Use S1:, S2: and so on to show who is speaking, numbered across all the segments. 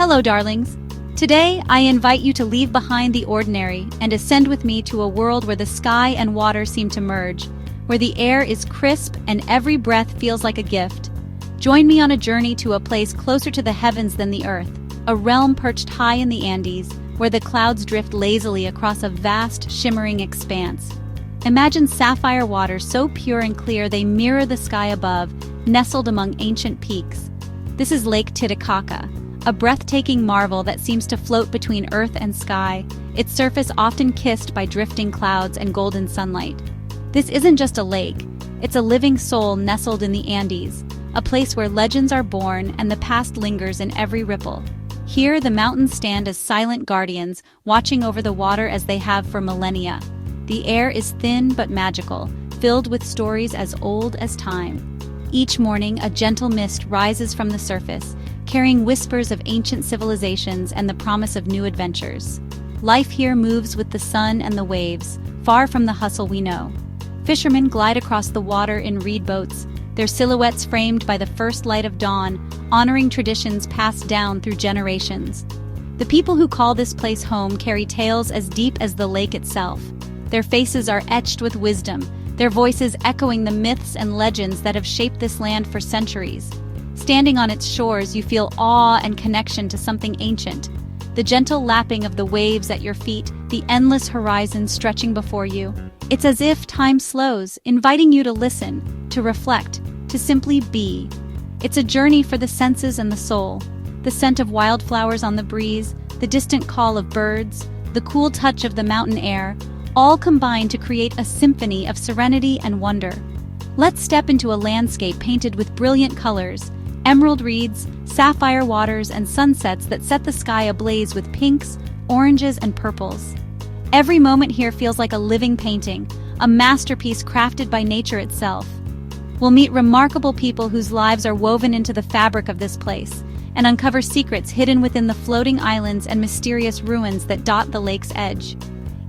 S1: Hello, darlings. Today, I invite you to leave behind the ordinary and ascend with me to a world where the sky and water seem to merge, where the air is crisp and every breath feels like a gift. Join me on a journey to a place closer to the heavens than the earth, a realm perched high in the Andes, where the clouds drift lazily across a vast, shimmering expanse. Imagine sapphire waters so pure and clear they mirror the sky above, nestled among ancient peaks. This is Lake Titicaca, a breathtaking marvel that seems to float between earth and sky, its surface often kissed by drifting clouds and golden sunlight. This isn't just a lake, it's a living soul nestled in the Andes, a place where legends are born and the past lingers in every ripple. Here, the mountains stand as silent guardians, watching over the water as they have for millennia. The air is thin but magical, filled with stories as old as time. Each morning, a gentle mist rises from the surface, carrying whispers of ancient civilizations and the promise of new adventures. Life here moves with the sun and the waves, far from the hustle we know. Fishermen glide across the water in reed boats, their silhouettes framed by the first light of dawn, honoring traditions passed down through generations. The people who call this place home carry tales as deep as the lake itself. Their faces are etched with wisdom, their voices echoing the myths and legends that have shaped this land for centuries. Standing on its shores, you feel awe and connection to something ancient. The gentle lapping of the waves at your feet, the endless horizon stretching before you. It's as if time slows, inviting you to listen, to reflect, to simply be. It's a journey for the senses and the soul. The scent of wildflowers on the breeze, the distant call of birds, the cool touch of the mountain air, all combine to create a symphony of serenity and wonder. Let's step into a landscape painted with brilliant colors, emerald reeds, sapphire waters, and sunsets that set the sky ablaze with pinks, oranges, and purples. Every moment here feels like a living painting, a masterpiece crafted by nature itself. We'll meet remarkable people whose lives are woven into the fabric of this place, and uncover secrets hidden within the floating islands and mysterious ruins that dot the lake's edge.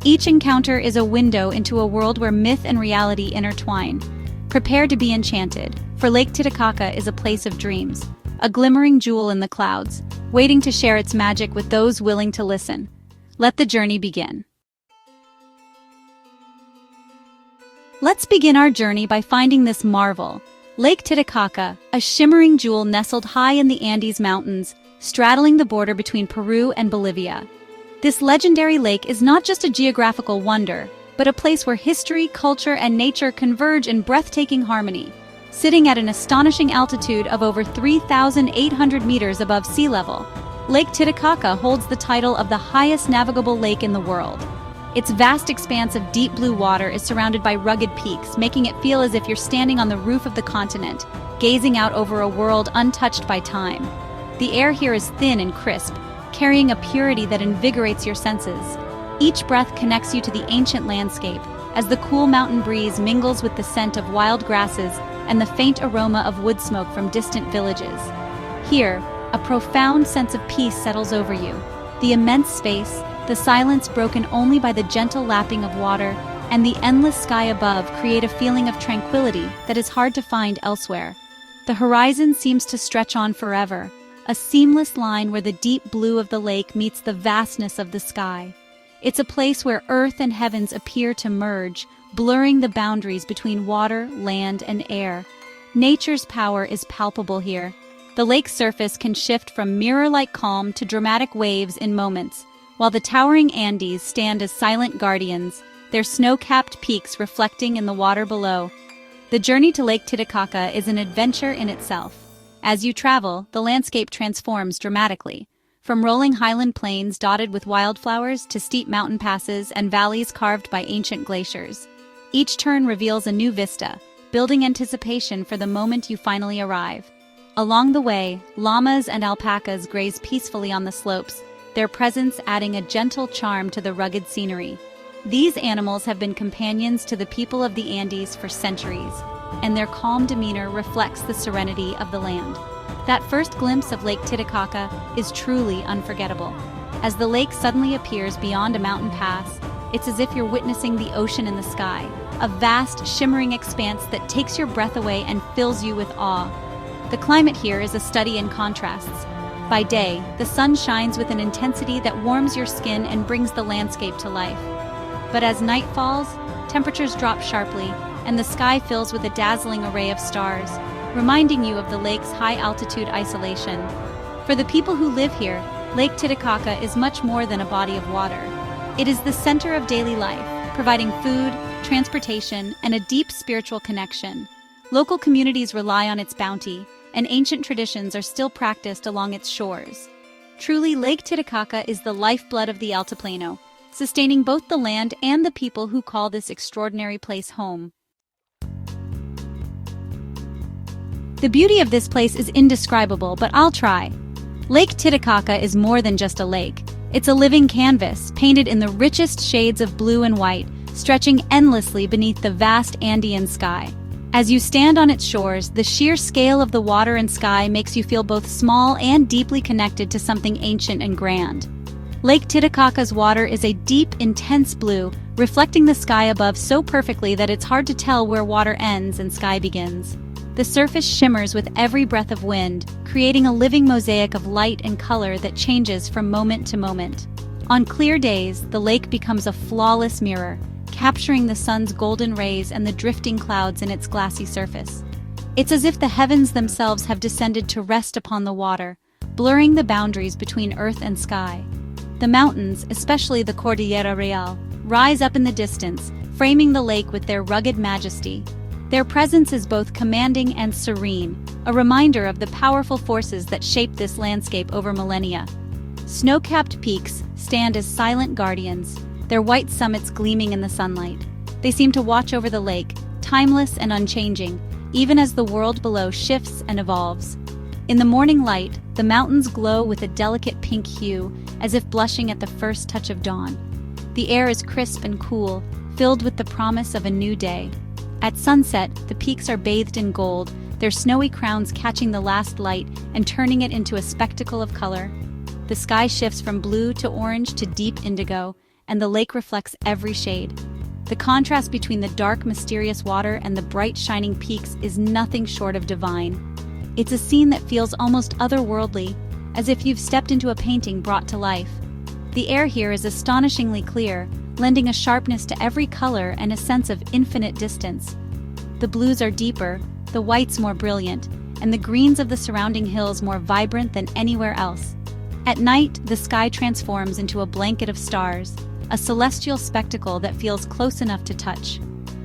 S1: Each encounter is a window into a world where myth and reality intertwine. Prepare to be enchanted, for Lake Titicaca is a place of dreams, a glimmering jewel in the clouds, waiting to share its magic with those willing to listen. Let the journey begin. Let's begin our journey by finding this marvel, Lake Titicaca, a shimmering jewel nestled high in the Andes Mountains, straddling the border between Peru and Bolivia. This legendary lake is not just a geographical wonder, but a place where history, culture, and nature converge in breathtaking harmony. Sitting at an astonishing altitude of over 3,800 meters above sea level, Lake Titicaca holds the title of the highest navigable lake in the world. Its vast expanse of deep blue water is surrounded by rugged peaks, making it feel as if you're standing on the roof of the continent, gazing out over a world untouched by time. The air here is thin and crisp, carrying a purity that invigorates your senses. Each breath connects you to the ancient landscape, as the cool mountain breeze mingles with the scent of wild grasses and the faint aroma of wood smoke from distant villages. Here, a profound sense of peace settles over you. The immense space, the silence broken only by the gentle lapping of water, and the endless sky above create a feeling of tranquility that is hard to find elsewhere. The horizon seems to stretch on forever, a seamless line where the deep blue of the lake meets the vastness of the sky. It's a place where earth and heavens appear to merge, blurring the boundaries between water, land, and air. Nature's power is palpable here. The lake's surface can shift from mirror-like calm to dramatic waves in moments, while the towering Andes stand as silent guardians, their snow-capped peaks reflecting in the water below. The journey to Lake Titicaca is an adventure in itself. As you travel, the landscape transforms dramatically. From rolling highland plains dotted with wildflowers to steep mountain passes and valleys carved by ancient glaciers. Each turn reveals a new vista, building anticipation for the moment you finally arrive. Along the way, llamas and alpacas graze peacefully on the slopes, their presence adding a gentle charm to the rugged scenery. These animals have been companions to the people of the Andes for centuries, and their calm demeanor reflects the serenity of the land. That first glimpse of Lake Titicaca is truly unforgettable. As the lake suddenly appears beyond a mountain pass, it's as if you're witnessing the ocean in the sky, a vast, shimmering expanse that takes your breath away and fills you with awe. The climate here is a study in contrasts. By day, the sun shines with an intensity that warms your skin and brings the landscape to life. But as night falls, temperatures drop sharply, and the sky fills with a dazzling array of stars, reminding you of the lake's high-altitude isolation. For the people who live here, Lake Titicaca is much more than a body of water. It is the center of daily life, providing food, transportation, and a deep spiritual connection. Local communities rely on its bounty, and ancient traditions are still practiced along its shores. Truly, Lake Titicaca is the lifeblood of the Altiplano, sustaining both the land and the people who call this extraordinary place home. The beauty of this place is indescribable, but I'll try. Lake Titicaca is more than just a lake. It's a living canvas, painted in the richest shades of blue and white, stretching endlessly beneath the vast Andean sky. As you stand on its shores, the sheer scale of the water and sky makes you feel both small and deeply connected to something ancient and grand. Lake Titicaca's water is a deep, intense blue, reflecting the sky above so perfectly that it's hard to tell where water ends and sky begins. The surface shimmers with every breath of wind, creating a living mosaic of light and color that changes from moment to moment. On clear days, the lake becomes a flawless mirror, capturing the sun's golden rays and the drifting clouds in its glassy surface. It's as if the heavens themselves have descended to rest upon the water, blurring the boundaries between earth and sky. The mountains, especially the Cordillera Real, rise up in the distance, framing the lake with their rugged majesty. Their presence is both commanding and serene, a reminder of the powerful forces that shaped this landscape over millennia. Snow-capped peaks stand as silent guardians, their white summits gleaming in the sunlight. They seem to watch over the lake, timeless and unchanging, even as the world below shifts and evolves. In the morning light, the mountains glow with a delicate pink hue, as if blushing at the first touch of dawn. The air is crisp and cool, filled with the promise of a new day. At sunset, the peaks are bathed in gold, their snowy crowns catching the last light and turning it into a spectacle of color. The sky shifts from blue to orange to deep indigo, and the lake reflects every shade. The contrast between the dark, mysterious water and the bright, shining peaks is nothing short of divine. It's a scene that feels almost otherworldly, as if you've stepped into a painting brought to life. The air here is astonishingly clear, lending a sharpness to every color and a sense of infinite distance. The blues are deeper, the whites more brilliant, and the greens of the surrounding hills more vibrant than anywhere else. At night, the sky transforms into a blanket of stars, a celestial spectacle that feels close enough to touch.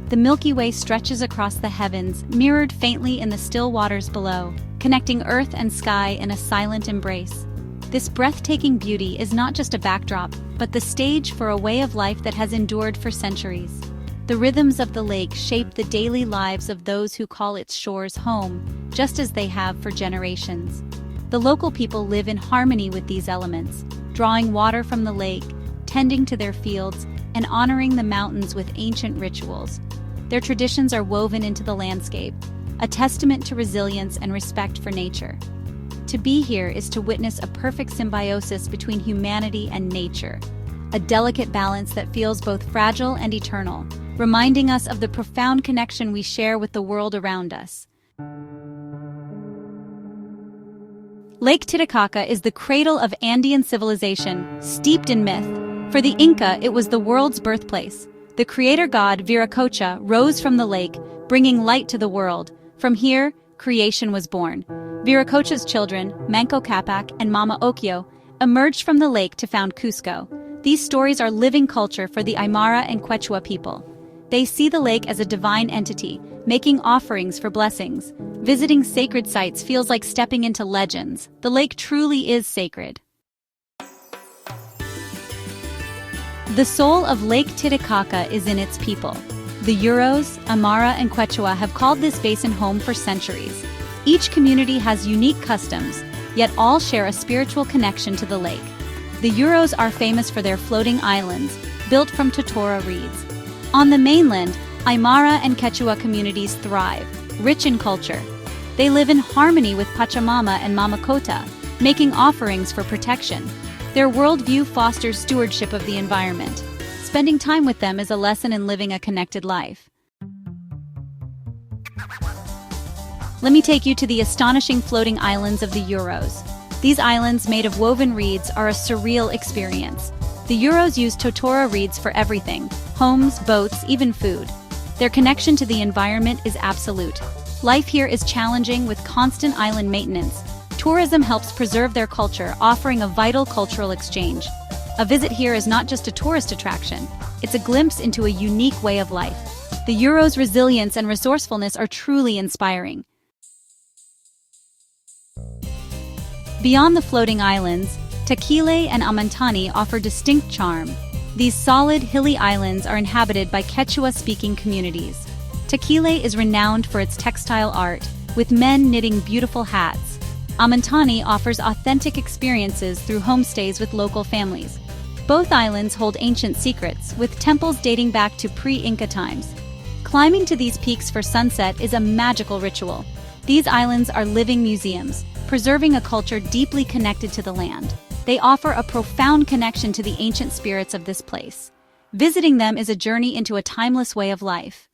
S1: The Milky Way stretches across the heavens, mirrored faintly in the still waters below, connecting earth and sky in a silent embrace. This breathtaking beauty is not just a backdrop, but the stage for a way of life that has endured for centuries. The rhythms of the lake shape the daily lives of those who call its shores home, just as they have for generations. The local people live in harmony with these elements, drawing water from the lake, tending to their fields, and honoring the mountains with ancient rituals. Their traditions are woven into the landscape, a testament to resilience and respect for nature. To be here is to witness a perfect symbiosis between humanity and nature, a delicate balance that feels both fragile and eternal, reminding us of the profound connection we share with the world around us. Lake Titicaca is the cradle of Andean civilization, steeped in myth. For the Inca, it was the world's birthplace. The creator god Viracocha rose from the lake, bringing light to the world. From here, creation was born. Viracocha's children, Manco Capac and Mama Ocllo, emerged from the lake to found Cusco. These stories are living culture for the Aymara and Quechua people. They see the lake as a divine entity, making offerings for blessings. Visiting sacred sites feels like stepping into legends. The lake truly is sacred. The soul of Lake Titicaca is in its people. The Euros, Aymara, and Quechua have called this basin home for centuries. Each community has unique customs, yet all share a spiritual connection to the lake. The Euros are famous for their floating islands, built from totora reeds. On the mainland, Aymara and Quechua communities thrive, rich in culture. They live in harmony with Pachamama and Mama Cota, making offerings for protection. Their worldview fosters stewardship of the environment. Spending time with them is a lesson in living a connected life. Let me take you to the astonishing floating islands of the Euros. These islands made of woven reeds are a surreal experience. The Euros use totora reeds for everything: homes, boats, even food. Their connection to the environment is absolute. Life here is challenging with constant island maintenance. Tourism helps preserve their culture, offering a vital cultural exchange. A visit here is not just a tourist attraction, it's a glimpse into a unique way of life. The Euros' resilience and resourcefulness are truly inspiring. Beyond the floating islands, Taquile and Amantani offer distinct charm. These solid, hilly islands are inhabited by Quechua-speaking communities. Taquile is renowned for its textile art, with men knitting beautiful hats. Amantani offers authentic experiences through homestays with local families. Both islands hold ancient secrets, with temples dating back to pre-Inca times. Climbing to these peaks for sunset is a magical ritual. These islands are living museums, preserving a culture deeply connected to the land. They offer a profound connection to the ancient spirits of this place. Visiting them is a journey into a timeless way of life.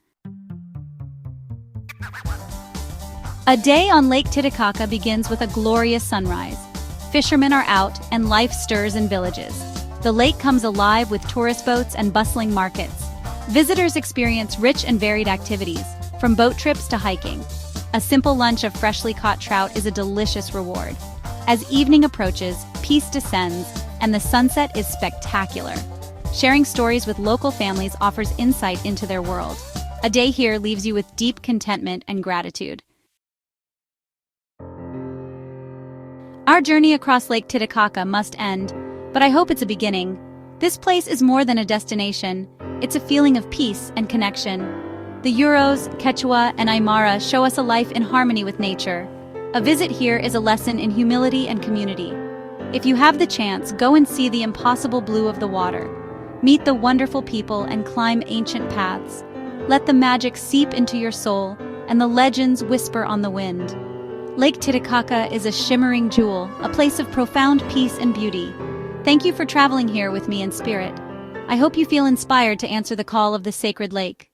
S1: A day on Lake Titicaca begins with a glorious sunrise. Fishermen are out, and life stirs in villages. The lake comes alive with tourist boats and bustling markets. Visitors experience rich and varied activities, from boat trips to hiking. A simple lunch of freshly caught trout is a delicious reward. As evening approaches, peace descends, and the sunset is spectacular. Sharing stories with local families offers insight into their world. A day here leaves you with deep contentment and gratitude. Our journey across Lake Titicaca must end, but I hope it's a beginning. This place is more than a destination. It's a feeling of peace and connection. The Euros, Quechua, and Aymara show us a life in harmony with nature. A visit here is a lesson in humility and community. If you have the chance, go and see the impossible blue of the water. Meet the wonderful people and climb ancient paths. Let the magic seep into your soul and the legends whisper on the wind. Lake Titicaca is a shimmering jewel, a place of profound peace and beauty. Thank you for traveling here with me in spirit. I hope you feel inspired to answer the call of the sacred lake.